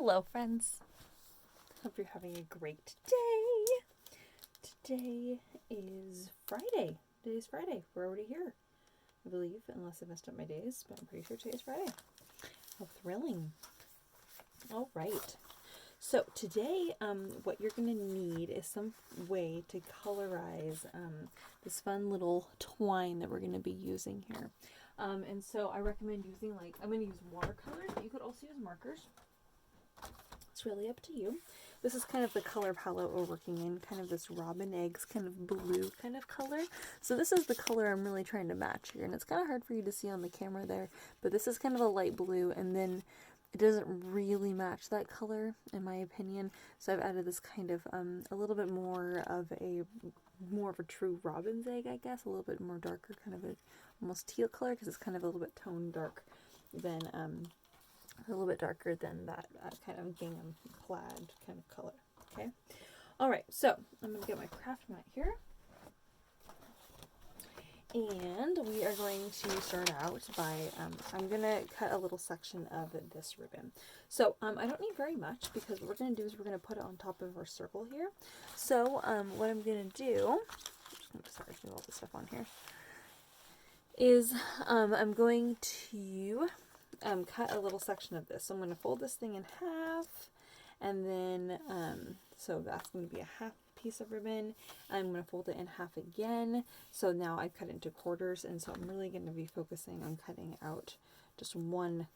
Hello, friends. Hope you're having a great day. Today is Friday. Today's Friday. We're already here, I believe, unless I messed up my days, but I'm pretty sure today's Friday. How thrilling. All right. So today, what you're going to need is some way to colorize this fun little twine that we're going to be using here. And so I recommend using, I'm going to use watercolors, but you could also use markers. It's really up to you. This is kind of the color palette we're working in, kind of this robin eggs kind of blue kind of color. So this is the color I'm really trying to match here, and it's kind of hard for you to see on the camera there, but this is kind of a light blue, and then it doesn't really match that color in my opinion. So I've added this kind of a little bit more of a true robin's egg, I guess, a little bit more darker, kind of a almost teal color, because it's kind of a little bit tone dark than a little bit darker than that kind of gingham plaid kind of color. Okay. All right. So I'm going to get my craft mat here. And we are going to start out by, I'm going to cut a little section of this ribbon. So I don't need very much, because what we're going to do is we're going to put it on top of our circle here. So what I'm going to do, I'm just going to move all this stuff on here, is I'm going to cut a little section of this. So I'm going to fold this thing in half, and then, so that's going to be a half piece of ribbon. I'm going to fold it in half again. So now I've cut it into quarters, and so I'm really going to be focusing on cutting out just 1/4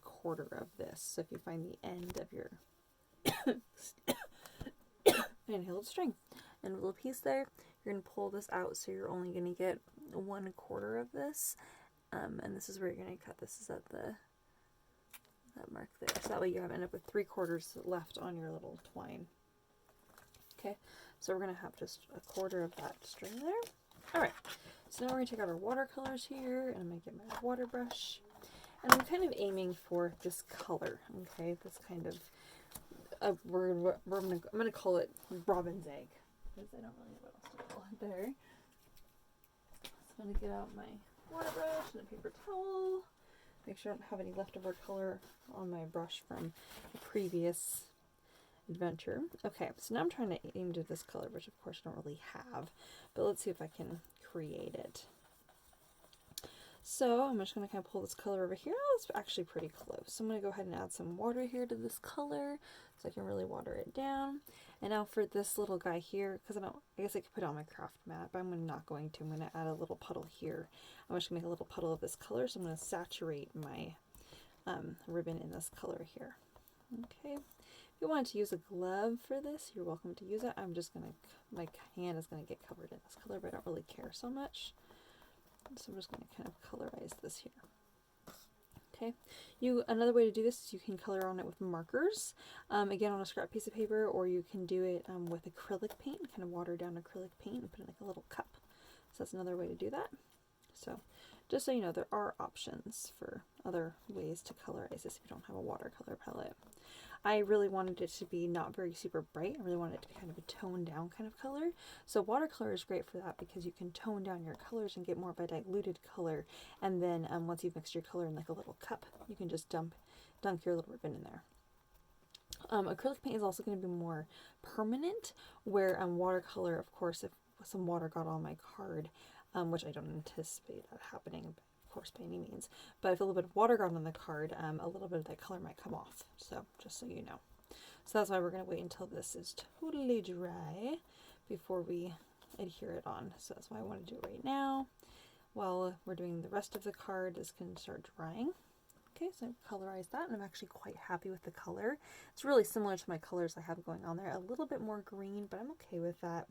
of this. So if you find the end of your inhaled string and a little piece there, you're going to pull this out, so you're only going to get 1/4 of this. And this is where you're going to cut. This is at that mark there. So that way you end up with 3/4 left on your little twine. Okay, so we're going to have just 1/4 of that string there. Alright, so now we're going to take out our watercolors here, and I'm going to get my water brush. And I'm kind of aiming for this color, okay, this kind of, I'm going to call it robin's egg, because I don't really know what else to call it there. So I'm going to get out my water brush and a paper towel. Make sure I don't have any leftover color on my brush from the previous adventure. Okay, so now I'm trying to aim to this color, which of course I don't really have, but let's see if I can create it. So I'm just going to kind of pull this color over here. Oh, it's actually pretty close. So I'm going to go ahead and add some water here to this color, so I can really water it down. And now for this little guy here, because I guess I could put it on my craft mat, but I'm not going to. I'm going to add a little puddle here. I'm just going to make a little puddle of this color, so I'm going to saturate my ribbon in this color here. Okay. If you want to use a glove for this, you're welcome to use it. I'm just going to, my hand is going to get covered in this color, but I don't really care so much. So I'm just going to kind of colorize this here. Okay, another way to do this is you can color on it with markers, again on a scrap piece of paper, or you can do it with acrylic paint, kind of water down acrylic paint and put it in like a little cup. So that's another way to do that. So just so you know, there are options for other ways to colorize this if you don't have a watercolor palette. I really wanted it to be not very super bright. I really wanted it to be kind of a toned down kind of color. So watercolor is great for that, because you can tone down your colors and get more of a diluted color. And then once you've mixed your color in like a little cup, you can just dunk your little ribbon in there. Acrylic paint is also going to be more permanent, where watercolor, of course, if some water got on my card, which I don't anticipate that happening, of course, by any means, but if a little bit of water got on the card, a little bit of that color might come off. So just so you know. So that's why we're going to wait until this is totally dry before we adhere it on. So that's why I want to do it right now, while we're doing the rest of the card. This can start drying. Okay, so I've colorized that, and I'm actually quite happy with the color. It's really similar to my colors I have going on there. A little bit more green, but I'm okay with that.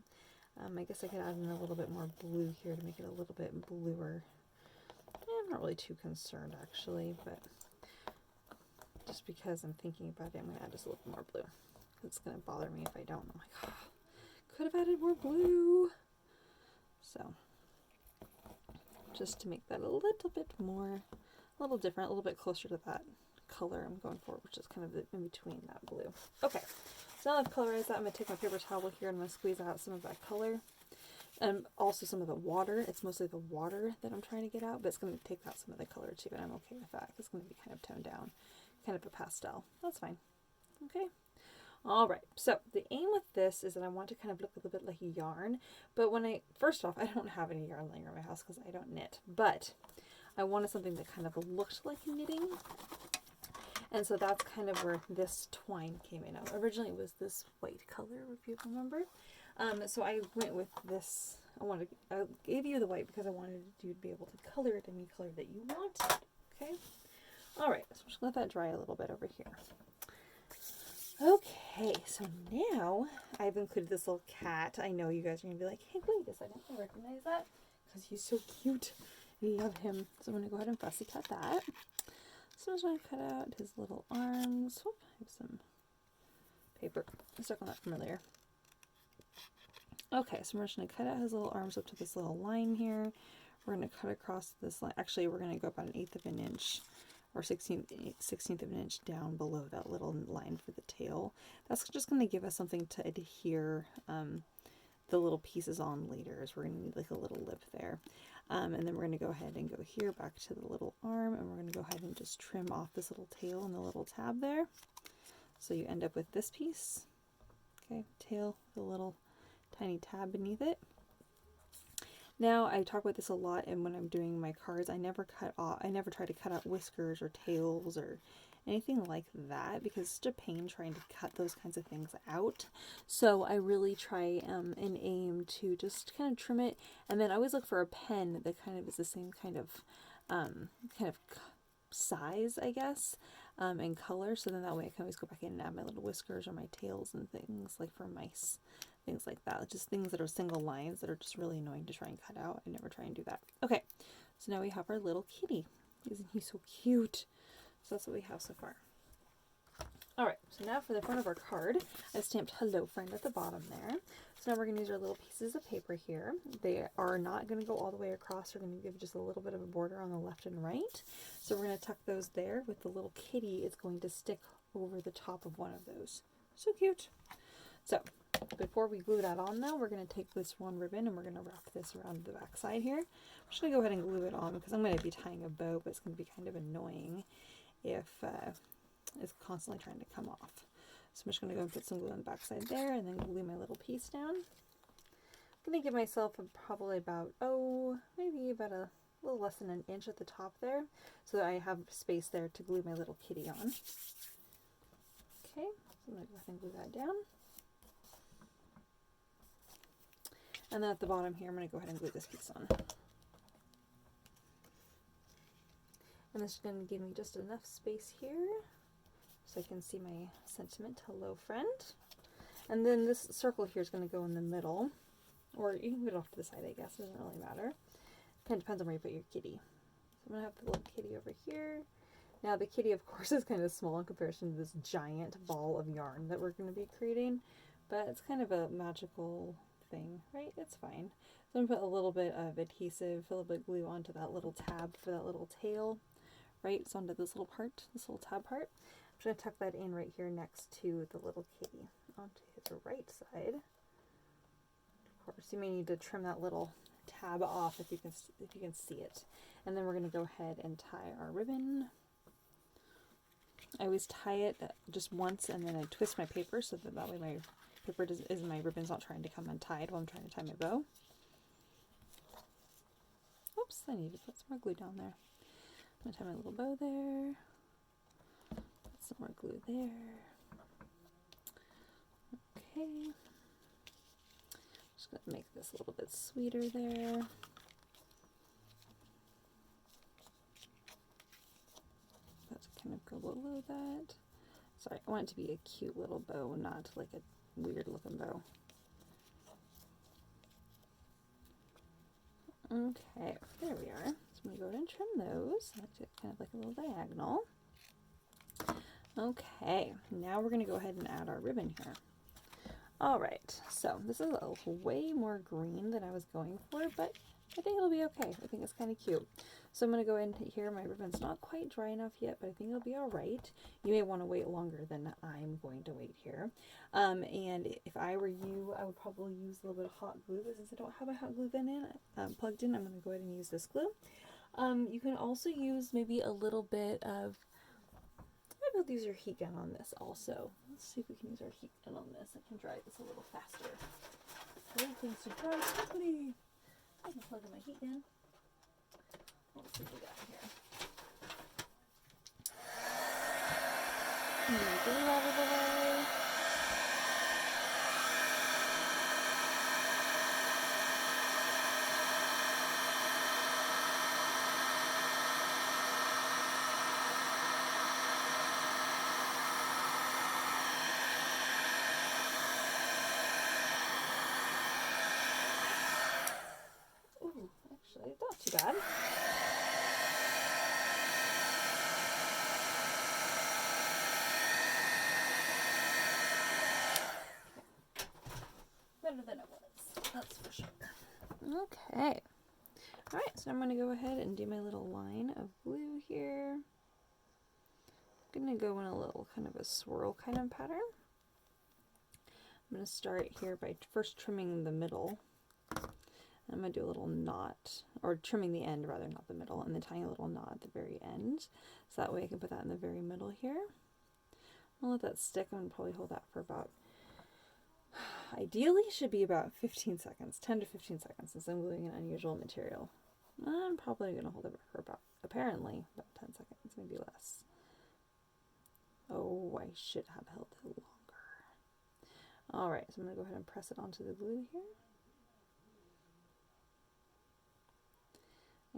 I guess I could add in a little bit more blue here to make it a little bit bluer. I'm not really too concerned, actually, but just because I'm thinking about it, I'm going to add just a little more blue. It's going to bother me if I don't. I'm like, oh, could have added more blue. So, just to make that a little bit more, a little different, a little bit closer to that color I'm going for, which is kind of in between that blue. Okay, so now I've colorized that, I'm going to take my paper towel here and I'm going to squeeze out some of that color. And also some of the water. It's mostly the water that I'm trying to get out, but it's going to take out some of the color too, and I'm okay with that. It's going to be kind of toned down, kind of a pastel. That's fine. Okay, All right, so the aim with this is that I want to kind of look a little bit like yarn, but first off, I don't have any yarn laying around my house because I don't knit, but I wanted something that kind of looked like knitting, and so that's kind of where this twine came in. Originally it was this white color, if you remember. So I went with this. I gave you the white because I wanted you to be able to color it any color that you wanted. Okay. All right, so I'm just gonna let that dry a little bit over here. Okay, so now I've included this little cat. I know you guys are gonna be like, hey, wait a second, I recognize that because he's so cute. I love him. So I'm gonna go ahead and fussy cut that. So I'm just gonna cut out his little arms. Whoop, I have some paper stuck on that from earlier. Okay, so we're just going to cut out his little arms up to this little line here. We're going to cut across this line. Actually, we're going to go about 1/8 of an inch or 16th of an inch down below that little line for the tail. That's just going to give us something to adhere the little pieces on later, as we're going to need like a little lip there. And then we're going to go ahead and go here back to the little arm, and we're going to go ahead and just trim off this little tail and the little tab there. So you end up with this piece. Okay, tail, the little tiny tab beneath it. Now, I talk about this a lot, and when I'm doing my cards, I never try to cut out whiskers or tails or anything like that, because it's such a pain trying to cut those kinds of things out. So I really try and aim to just kind of trim it, and then I always look for a pen that kind of is the same kind of size, I guess, and color, so then that way I can always go back in and add my little whiskers or my tails and things, like for mice, things like that. Just things that are single lines that are just really annoying to try and cut out. I never try and do that. Okay, so now we have our little kitty. Isn't he so cute? So that's what we have so far. Alright, so now for the front of our card, I stamped hello friend at the bottom there. So now we're going to use our little pieces of paper here. They are not going to go all the way across. We're going to give just a little bit of a border on the left and right. So we're going to tuck those there with the little kitty. It's going to stick over the top of one of those. So cute. So before we glue that on now, we're going to take this one ribbon and we're going to wrap this around the back side here. I'm just going to go ahead and glue it on because I'm going to be tying a bow, but it's going to be kind of annoying if it's constantly trying to come off. So I'm just going to go and put some glue on the back side there and then glue my little piece down. I'm going to give myself probably about, maybe about a little less than an inch at the top there, so that I have space there to glue my little kitty on. Okay, so I'm going to go ahead and glue that down. And then at the bottom here, I'm going to go ahead and glue this piece on. And this is going to give me just enough space here so I can see my sentiment, hello friend. And then this circle here is going to go in the middle, or you can put it off to the side, I guess, it doesn't really matter. Kind of depends on where you put your kitty. So I'm going to have the little kitty over here. Now the kitty, of course, is kind of small in comparison to this giant ball of yarn that we're going to be creating, but it's kind of a magical thing, right? It's fine. So I'm going to put a little bit of adhesive, a little bit of glue onto that little tab for that little tail, right? So onto this little part, this little tab part. I'm going to tuck that in right here next to the little kitty onto the right side. Of course, you may need to trim that little tab off if you can see it. And then we're going to go ahead and tie our ribbon. I always tie it just once and then I twist my paper so that way my paper my ribbon's not trying to come untied while I'm trying to tie my bow. Oops, I need to put some more glue down there. I'm going to tie my little bow there. Put some more glue there. Okay. Just going to make this a little bit sweeter there. Let's kind of go below that. Sorry, I want it to be a cute little bow, not like a weird looking bow. Okay, there we are. So I'm going to go ahead and trim those. I like to kind of like a little diagonal. Okay, now we're going to go ahead and add our ribbon here. Alright, so this is a way more green than I was going for, but I think it'll be okay. I think it's kind of cute. So I'm going to go in here. My ribbon's not quite dry enough yet, but I think it'll be alright. You may want to wait longer than I'm going to wait here. And if I were you, I would probably use a little bit of hot glue, but since I don't have a hot glue gun plugged in, I'm going to go ahead and use this glue. You can also use maybe a little bit of we'll use our heat gun on this also. Let's see if we can use our heat gun on this. I can dry this a little faster. Everything's to dry quickly. I can plug in my heat gun. Let's see what we got here. Get it out of the way. Ooh, actually, not too bad. Better than it was, that's for sure. Okay. Alright, so I'm going to go ahead and do my little line of blue here. I'm going to go in a little kind of a swirl kind of pattern. I'm going to start here by first trimming the middle. I'm going to do a little knot, or trimming the end rather, not the middle, and then tying a little knot at the very end. So that way I can put that in the very middle here. I'll let that stick. I'm going to probably hold that for about, ideally should be about 15 seconds, 10 to 15 seconds, since I'm gluing an unusual material. I'm probably going to hold it for about, apparently, about 10 seconds, maybe less. Oh, I should have held it longer. Alright, so I'm going to go ahead and press it onto the glue here.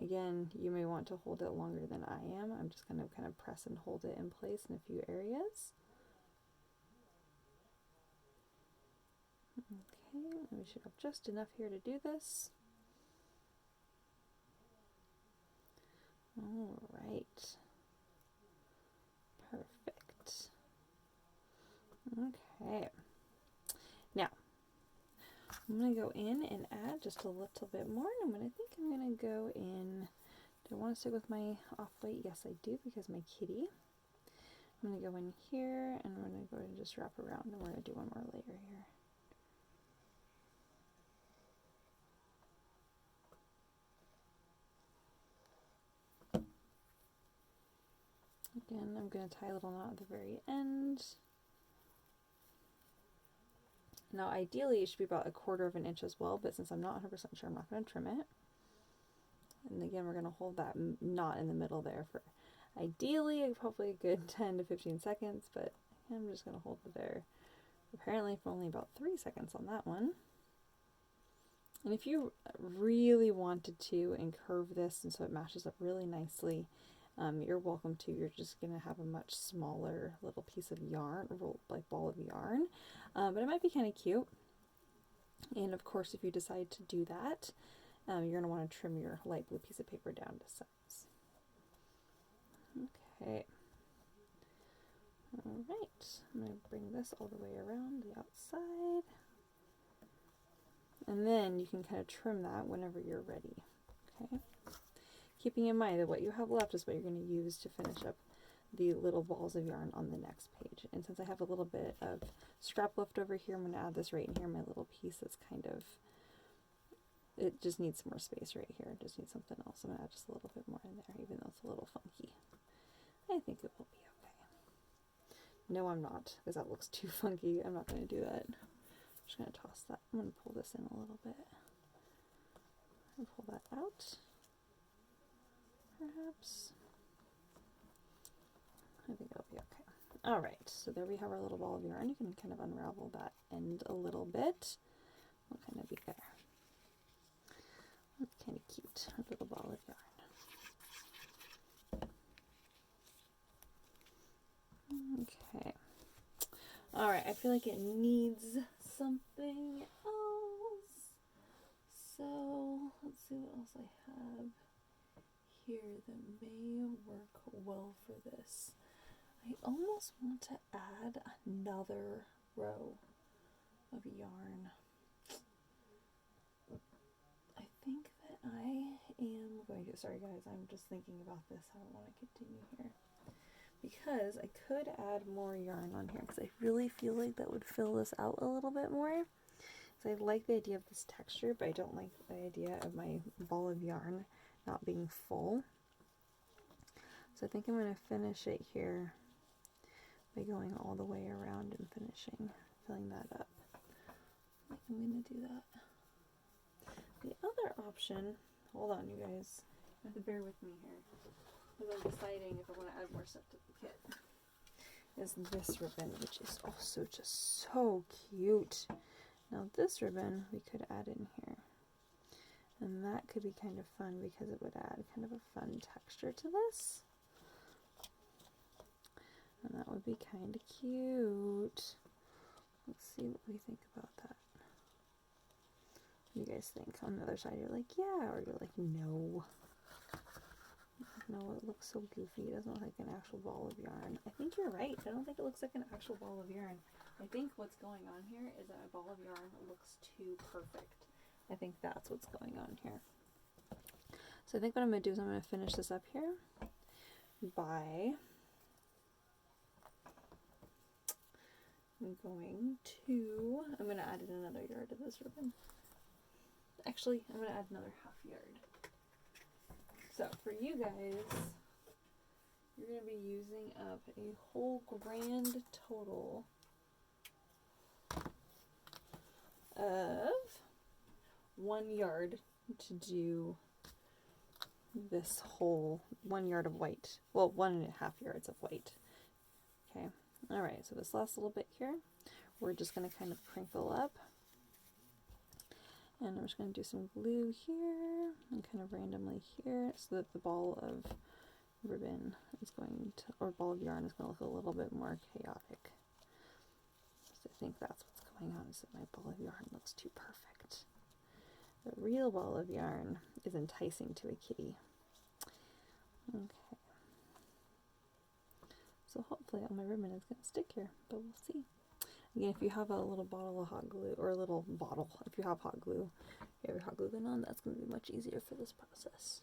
Again, you may want to hold it longer than I am. I'm just going to kind of press and hold it in place in a few areas. Okay, we should have just enough here to do this. Alright. Perfect. Okay. Now, I'm going to go in and add just a little bit more. I'm going to go in. Do I want to stick with my off-white? Yes, I do, because my kitty. I'm going to go in here, and I'm going to go ahead and just wrap around, and we're going to do one more layer here. Again, I'm going to tie a little knot at the very end. Now, ideally, it should be about 1/4 of an inch as well, but since I'm not 100% sure, I'm not going to trim it. And again, we're going to hold that knot in the middle there for, ideally, probably a good 10 to 15 seconds, but I'm just going to hold it there, apparently for only about 3 seconds on that one. And if you really wanted to and curve this and so it matches up really nicely, you're welcome to. You're just going to have a much smaller little piece of yarn, like ball of yarn, but it might be kind of cute. And of course, if you decide to do that, you're going to want to trim your light blue piece of paper down to size. Okay. Alright, I'm going to bring this all the way around the outside. And then you can kind of trim that whenever you're ready. Okay. Keeping in mind that what you have left is what you're going to use to finish up the little balls of yarn on the next page. And since I have a little bit of scrap left over here, I'm going to add this right in here, my little piece that's kind of, it just needs some more space right here. It just needs something else. I'm going to add just a little bit more in there, even though it's a little funky. I think it will be okay. No, I'm not, because that looks too funky. I'm not going to do that. I'm just going to toss that. I'm going to pull this in a little bit. And pull that out. Perhaps. I think it'll be okay. Alright, so there we have our little ball of yarn. You can kind of unravel that end a little bit. It'll kind of be there. That's kind of cute, a little ball of yarn. Okay. Alright, I feel like it needs something else. So, let's see what else I have here that may work well for this. I almost want to add another row of yarn. I think that I am going to, sorry guys, I'm just thinking about this, how I want to continue here. Because I could add more yarn on here, because I really feel like that would fill this out a little bit more. So I like the idea of this texture, but I don't like the idea of my ball of yarn not being full. So I think I'm going to finish it here by going all the way around and finishing, filling that up. I'm going to do that. The other option, hold on you guys, you have to bear with me here, because I'm deciding if I want to add more stuff to the kit, is this ribbon, which is also just so cute. Now this ribbon we could add in here, and that could be kind of fun because it would add kind of a fun texture to this. And that would be kind of cute. Let's see what we think about that. What do you guys think? On the other side, you're like, yeah, or you're like, no. No, it looks so goofy. It doesn't look like an actual ball of yarn. I think you're right. I don't think it looks like an actual ball of yarn. I think what's going on here is that a ball of yarn looks too perfect. I think that's what's going on here. So I think what I'm going to do is I'm going to finish this up here by I'm going to add in another yard to this ribbon. Actually, I'm going to add another half yard. So for you guys, you're going to be using up a whole grand total of 1 yard to do this whole 1 yard of white. Well, 1.5 yards of white. Okay. All right. So this last little bit here, we're just going to kind of crinkle up. And I'm just going to do some glue here and kind of randomly here so that the ball of ribbon is going to, or ball of yarn is going to look a little bit more chaotic. So I think that's what's going on, is that my ball of yarn looks too perfect. The real ball of yarn is enticing to a kitty. Okay. So hopefully all my ribbon is going to stick here, but we'll see. Again, if you have a little bottle of hot glue, or a little bottle, if you have hot glue, you have your hot glue gun on, that's going to be much easier for this process.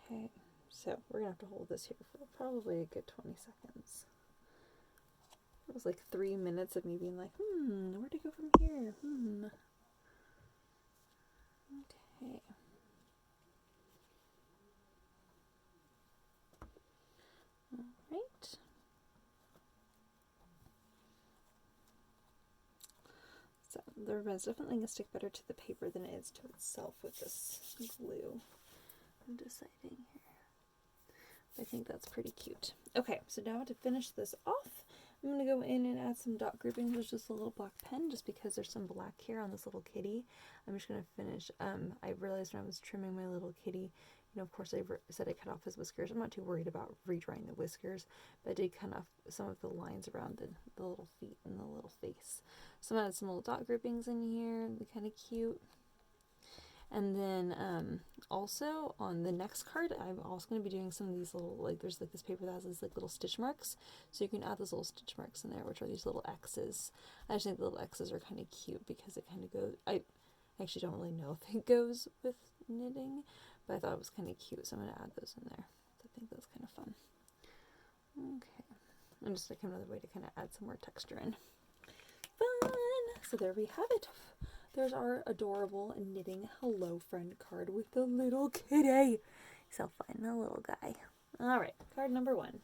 Okay, so we're going to have to hold this here for probably a good 20 seconds. It was like 3 minutes of me being like, where to go from here? Okay. All right. So the ribbon is definitely going to stick better to the paper than it is to itself with this glue. I'm deciding here. I think that's pretty cute. Okay, so now to finish this off, I'm going to go in and add some dot groupings with just a little black pen, just because there's some black here on this little kitty. I'm just going to finish. I realized when I was trimming my little kitty, you know, of course I said I cut off his whiskers. I'm not too worried about redrawing the whiskers, but I did cut off some of the lines around the little feet and the little face. So I'm going to add some little dot groupings in here. They're kind of cute. And then also on the next card, I'm also going to be doing some of these little, like there's like this paper that has these like little stitch marks. So you can add those little stitch marks in there, which are these little X's. I just think the little X's are kind of cute because it kind of goes, I actually don't really know if it goes with knitting, but I thought it was kind of cute. So I'm going to add those in there. So I think that's kind of fun. Okay. And just like another way to kind of add some more texture in. Fun! So there we have it. There's our adorable knitting hello friend card with the little kitty. So fun, the little guy. All right, card number 1.